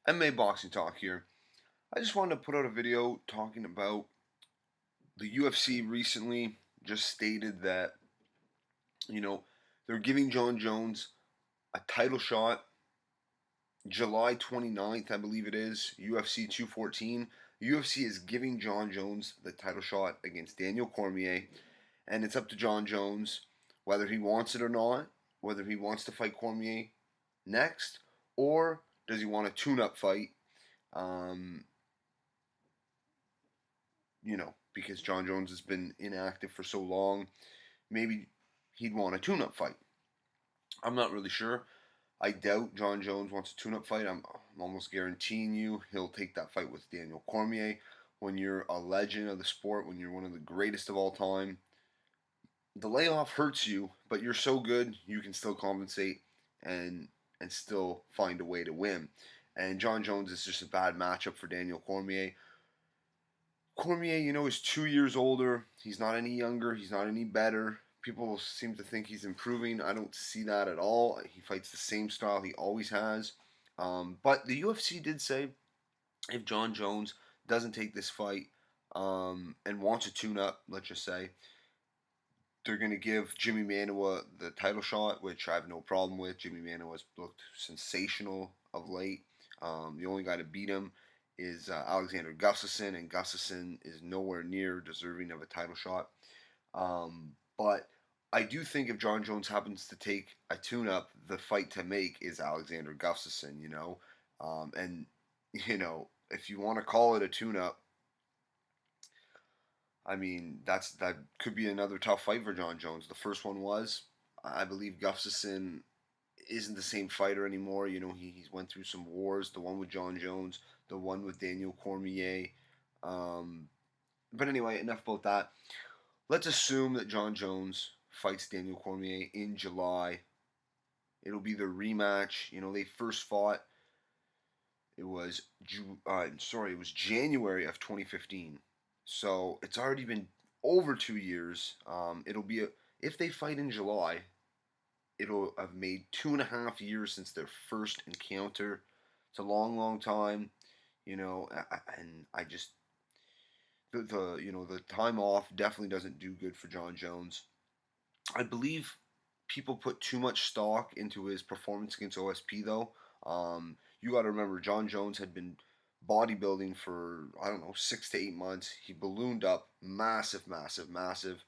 MMA Boxing Talk here. I just wanted to put out a video talking about the UFC recently just stated that, you know, they're giving Jon Jones a title shot July 29th, I believe it is, UFC 214. The UFC is giving Jon Jones the title shot against Daniel Cormier, and it's up to Jon Jones whether he wants it or not, whether he wants to fight Cormier next, or does he want a tune-up fight. Um, because Jon Jones has been inactive for so long, maybe he'd want a tune-up fight. I'm not really sure. I doubt Jon Jones wants a tune-up fight. I'm almost guaranteeing you he'll take that fight with Daniel Cormier. When you're a legend of the sport, when you're one of the greatest of all time, the layoff hurts you, but you're so good you can still compensate and and still find a way to win. And Jon Jones is just a bad matchup for Daniel Cormier. Cormier, is 2 years older. He's not any younger. He's not any better. People seem to think he's improving. I don't see that at all. He fights the same style he always has. But the UFC did say if Jon Jones doesn't take this fight and wants a tune-up, let's just say, they're going to give Jimmy Manuwa the title shot, which I have no problem with. Jimmy Manuwa has looked sensational of late. The only guy to beat him is Alexander Gustafsson, and Gustafsson is nowhere near deserving of a title shot. But I do think if Jon Jones happens to take a tune-up, the fight to make is Alexander Gustafsson. And if you want to call it a tune-up, I mean, that could be another tough fight for Jon Jones. The first one was, I believe, Gustafsson isn't the same fighter anymore. He's went through some wars. The one with Jon Jones, the one with Daniel Cormier. Um, but anyway, enough about that. Let's assume that Jon Jones fights Daniel Cormier in July. It'll be the rematch. They first fought. It was it was January of 2015. So it's already been over 2 years. If they fight in July, it'll have made 2.5 years since their first encounter. It's a long, long time, and I just the time off definitely doesn't do good for Jon Jones. I believe people put too much stock into his performance against OSP though. You got to remember, Jon Jones had been bodybuilding for, I don't know, 6 to 8 months. He ballooned up massive, massive, massive.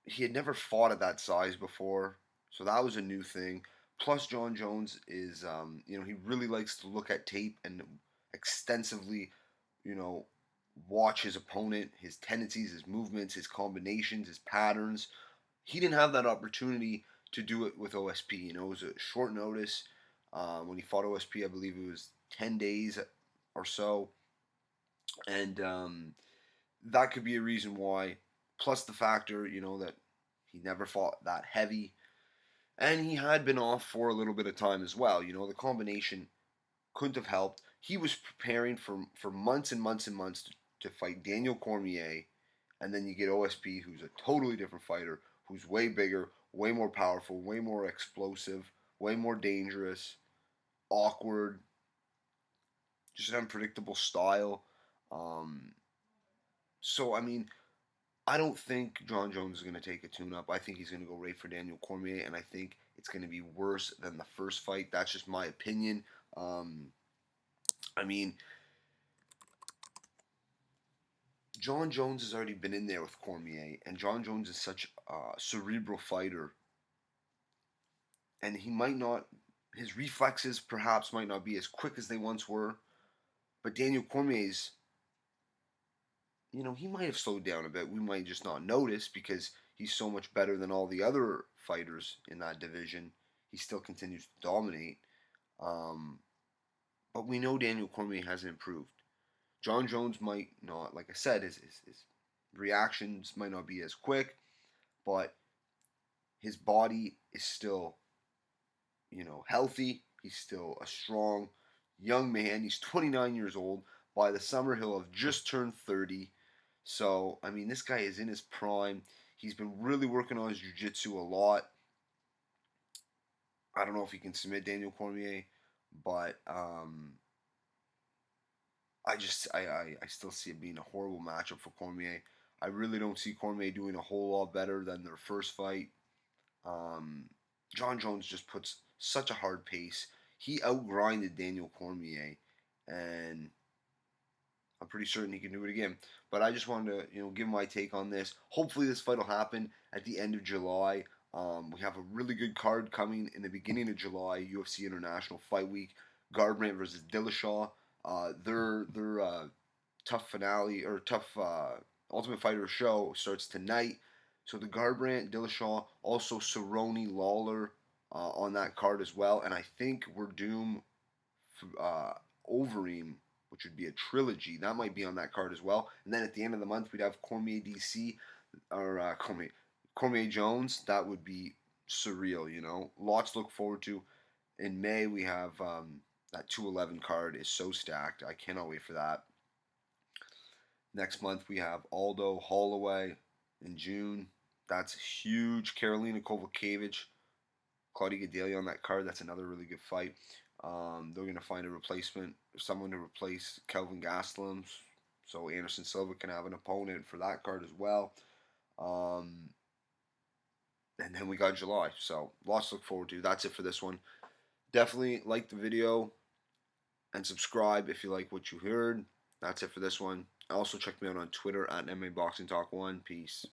He had never fought at that size before, so that was a new thing. Plus, Jon Jones is, he really likes to look at tape and extensively, you know, watch his opponent, his tendencies, his movements, his combinations, his patterns. He didn't have that opportunity to do it with OSP. It was a short notice. When he fought OSP, I believe it was 10 days or so. And that could be a reason why. Plus the factor, that he never fought that heavy. And he had been off for a little bit of time as well. The combination couldn't have helped. He was preparing for months and months and months to fight Daniel Cormier. And then you get OSP, who's a totally different fighter, who's way bigger, way more powerful, way more explosive, way more dangerous, awkward, just an unpredictable style. Um, so, I mean, I don't think Jon Jones is going to take a tune up. I think he's going to go right for Daniel Cormier, and I think it's going to be worse than the first fight. That's just my opinion. I mean, Jon Jones has already been in there with Cormier, and Jon Jones is such a cerebral fighter, and he might not, his reflexes perhaps might not be as quick as they once were, but Daniel Cormier's, he might have slowed down a bit. We might just not notice because he's so much better than all the other fighters in that division. He still continues to dominate. Um, but we know Daniel Cormier hasn't improved. Jon Jones might not, like I said, his reactions might not be as quick, but his body is still, healthy. He's still a strong young man. He's 29 years old. By the summer, he'll have just turned 30. So, I mean, this guy is in his prime. He's been really working on his jiu-jitsu a lot. I don't know if he can submit Daniel Cormier. but I still see it being a horrible matchup for Cormier. I really don't see Cormier doing a whole lot better than their first fight. Um, Jon Jones just puts such a hard pace. He outgrinded Daniel Cormier, and I'm pretty certain he can do it again. But I just wanted to, give my take on this. Hopefully, this fight will happen at the end of July. We have a really good card coming in the beginning of July, UFC International Fight Week. Garbrandt versus Dillashaw. Their tough finale or tough Ultimate Fighter show starts tonight. So the Garbrandt, Dillashaw, also Cerrone, Lawler on that card as well. And I think we're due Overeem, which would be a trilogy. That might be on that card as well. And then at the end of the month, we'd have Cormier DC or Cormier Jones. That would be surreal, Lots to look forward to. In May, we have that 211 card is so stacked. I cannot wait for that. Next month, we have Aldo Holloway in June. That's huge. Karolina Kovalevich, Claudia Gadelha on that card. That's another really good fight. They're going to find a replacement, someone to replace Kelvin Gastelum, so Anderson Silva can have an opponent for that card as well. And then we got July, so lots to look forward to. That's it for this one. Definitely like the video and subscribe if you like what you heard. That's it for this one. Also check me out on Twitter at MMA Boxing Talk 1. Peace.